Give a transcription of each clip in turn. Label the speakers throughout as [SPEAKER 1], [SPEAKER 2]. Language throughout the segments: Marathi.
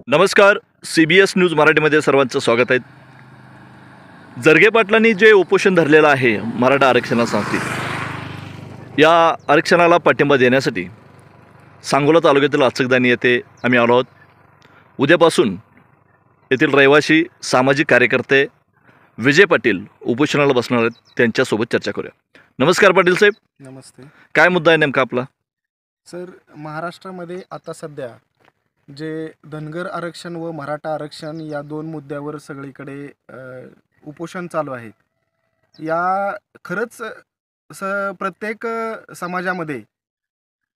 [SPEAKER 1] नमस्कार, CBS न्यूज मराठीमध्ये सर्वांचं स्वागत आहे. जरगे पाटलांनी जे उपोषण धरलेलं आहे मराठा आरक्षणासाठी, या आरक्षणाला पाठिंबा देण्यासाठी सांगोला तालुक्यातील अचकदानी येथे आम्ही आलो आहोत. उद्यापासून येथील रहिवासी सामाजिक कार्यकर्ते विजय पाटील उपोषणाला बसणार आहेत. त्यांच्यासोबत चर्चा करूया. नमस्कार पाटील साहेब.
[SPEAKER 2] नमस्ते.
[SPEAKER 1] काय मुद्दा आहे नेमका आपला?
[SPEAKER 2] सर, महाराष्ट्रामध्ये आता सध्या जे धनगर आरक्षण व मराठा आरक्षण या दोन मुद्द्यावर सगळीकडे उपोषण चालू आहे. या खरंच प्रत्येक समाजामध्ये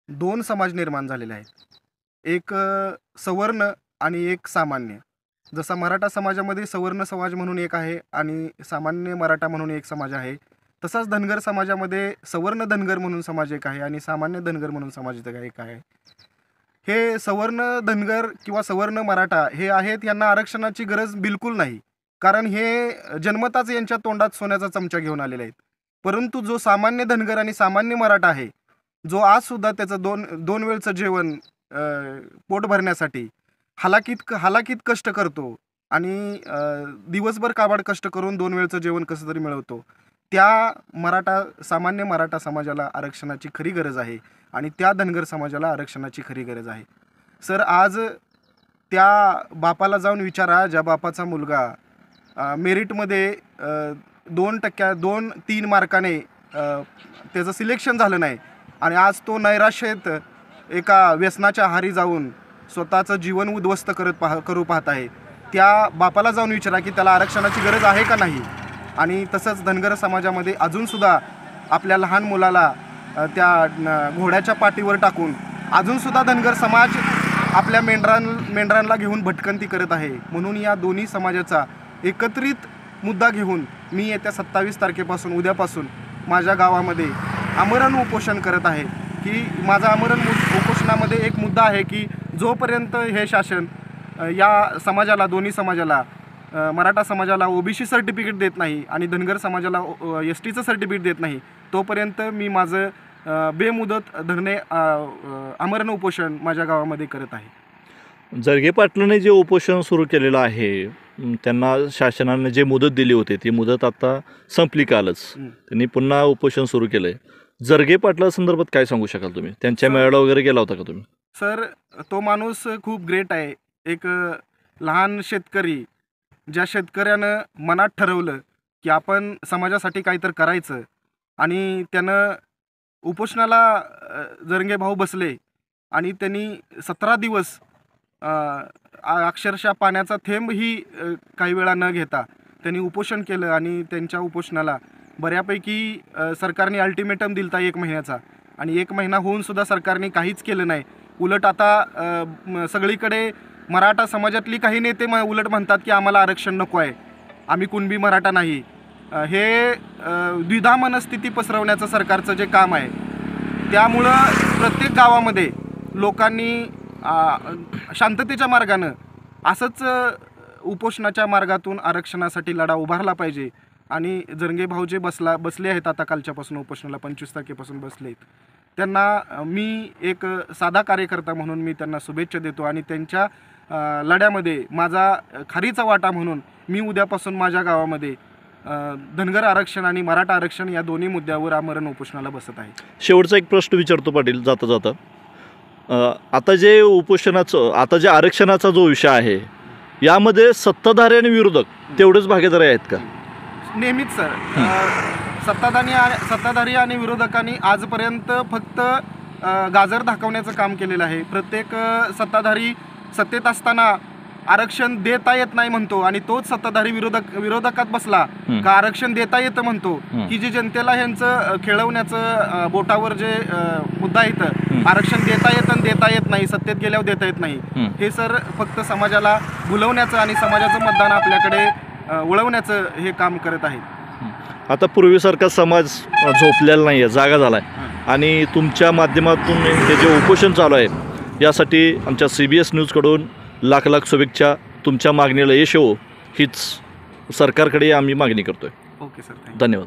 [SPEAKER 2] दोन समाज निर्माण झालेले आहेत, एक सवर्ण आणि एक सामान्य. जसा मराठा समाजामध्ये सवर्ण समाज म्हणून एक आहे आणि सामान्य मराठा म्हणून एक समाज आहे, तसाच धनगर समाजामध्ये सवर्ण धनगर म्हणून समाज एक आहे आणि सामान्य धनगर म्हणून समाज एक आहे. हे सवर्ण धनगर किंवा सवर्ण मराठा हे आहेत, यांना आरक्षणाची गरज बिलकुल नाही, कारण हे जन्मताच यांच्या तोंडात सोन्याचा चमचा घेऊन आलेले आहेत. परंतु जो सामान्य धनगर आणि सामान्य मराठा आहे, जो आजसुद्धा त्याचं दोन वेळचं जेवण पोट भरण्यासाठी हालाकीत कष्ट करतो आणि दिवसभर काबाड कष्ट करून दोन वेळचं जेवण कसं तरी मिळवतो, त्या सामान्य मराठा समाजाला आरक्षणाची खरी गरज आहे आणि त्या धनगर समाजाला आरक्षणाची खरी गरज आहे. सर, आज त्या बापाला जाऊन विचारा ज्या बापाचा मुलगा मेरिटमध्ये 2-3 मार्काने त्याचं सिलेक्शन झालं नाही आणि आज तो नैराश्येत एका व्यसनाच्या आहारी जाऊन स्वतःचं जीवन उद्ध्वस्त करू पाहत आहे. त्या बापाला जाऊन विचारा की त्याला आरक्षणाची गरज आहे का नाही. आणि तसंच धनगर समाजामध्ये अजूनसुद्धा आपल्या लहान मुलाला त्या घोड्याच्या पाठीवर टाकून अजूनसुद्धा धनगर समाज आपल्या मेंढरांना घेऊन भटकंती करत आहे. म्हणून या दोन्ही समाजाचा एकत्रित मुद्दा घेऊन मी येत्या 27 तारखेपासून उद्यापासून माझ्या गावामध्ये आमरण उपोषण करत आहे. की माझा आमरण उपोषणामध्ये एक मुद्दा आहे की जोपर्यंत हे शासन या समाजाला, दोन्ही समाजाला, मराठा समाजाला OBC सर्टिफिकेट देत नाही आणि धनगर समाजाला STचं सर्टिफिकेट देत नाही, तोपर्यंत मी माझं बेमुदत धरणे आमरण उपोषण माझ्या गावामध्ये करत आहे.
[SPEAKER 1] जरगे पाटलांनी जे उपोषण सुरू केलेलं आहे, त्यांना शासनाने जे मुदत दिली होती ती मुदत आता संपली कालच. त्यांनी पुन्हा उपोषण सुरू केलं आहे. जरगे पाटला संदर्भात काय सांगू शकाल तुम्ही? त्यांच्या मेळाव्याला वगैरे गेला होता का तुम्ही?
[SPEAKER 2] सर, तो माणूस खूप ग्रेट आहे. एक लहान शेतकरी, ज्या शेतकऱ्यानं मनात ठरवलं की आपण समाजासाठी काहीतरी करायचं आणि त्यानं उपोषणाला जरंगे भाऊ बसले आणि त्यांनी 17 दिवस अक्षरशः पाण्याचा थेंबही काही वेळा न घेता त्यांनी उपोषण केलं आणि त्यांच्या उपोषणाला बऱ्यापैकी सरकारने अल्टिमेटम दिलता 1 महिन्याचा आणि 1 महिना होऊनसुद्धा सरकारने काहीच केलं नाही. उलट आता सगळीकडे मराठा समाजातली काही नेते उलट म्हणतात की आम्हाला आरक्षण नको आहे, आम्ही कुणबी मराठा नाही. हे द्विधा मनस्थिती पसरवण्याचं सरकारचं जे काम आहे, त्यामुळं प्रत्येक गावामध्ये लोकांनी शांततेच्या मार्गानं असंच उपोषणाच्या मार्गातून आरक्षणासाठी लढा उभारला पाहिजे. आणि जरंगे भाऊ जे बसले आहेत आता कालच्यापासून उपोषणाला 25 तारखेपासून बसले आहेत, त्यांना मी एक साधा कार्यकर्ता म्हणून मी त्यांना शुभेच्छा देतो आणि त्यांच्या लढ्यामध्ये माझा खारीचा वाटा म्हणून मी उद्यापासून माझ्या गावामध्ये धनगर आरक्षण आणि मराठा आरक्षण या दोन्ही मुद्द्यावर आमरण उपोषणाला बसत आहे.
[SPEAKER 1] शेवटचा एक प्रश्न विचारतो पाटील जाता जाता. आता जे उपोषणाचं, आता जे आरक्षणाचा जो विषय आहे, यामध्ये सत्ताधारी आणि विरोधक तेवढेच भागीदारी आहेत का?
[SPEAKER 2] नेहमीच सर, सत्ताधारी आणि विरोधकांनी आजपर्यंत फक्त गाजर दाखवण्याचं काम केलेलं आहे. प्रत्येक सत्ताधारी सत्तेत असताना आरक्षण देता येत नाही म्हणतो आणि तोच सत्ताधारी विरोधकात बसला का आरक्षण देता येतं म्हणतो. की जे जनतेला ह्यांचं खेळवण्याचं बोटावर जे मुद्दा आहेत, आरक्षण देता येतं आणि देता येत नाही, सत्तेत गेल्यावर देता येत नाही, हे सर फक्त समाजाला भुलवण्याचं आणि समाजाचं मतदान आपल्याकडे वळवण्याचं हे काम करत आहे.
[SPEAKER 1] आता पूर्वीसारखा समाज झोपलेला नाही आहे, जागा झाला आहे आणि तुमच्या माध्यमातून हे जे उपोषण चालू आहे, यासाठी आमच्या CBS न्यूजकडून लाख शुभेच्छा. तुमच्या मागणीला यश येवो हीच सरकारकडे आम्ही मागणी करतोय.
[SPEAKER 2] ओके सर,
[SPEAKER 1] धन्यवाद.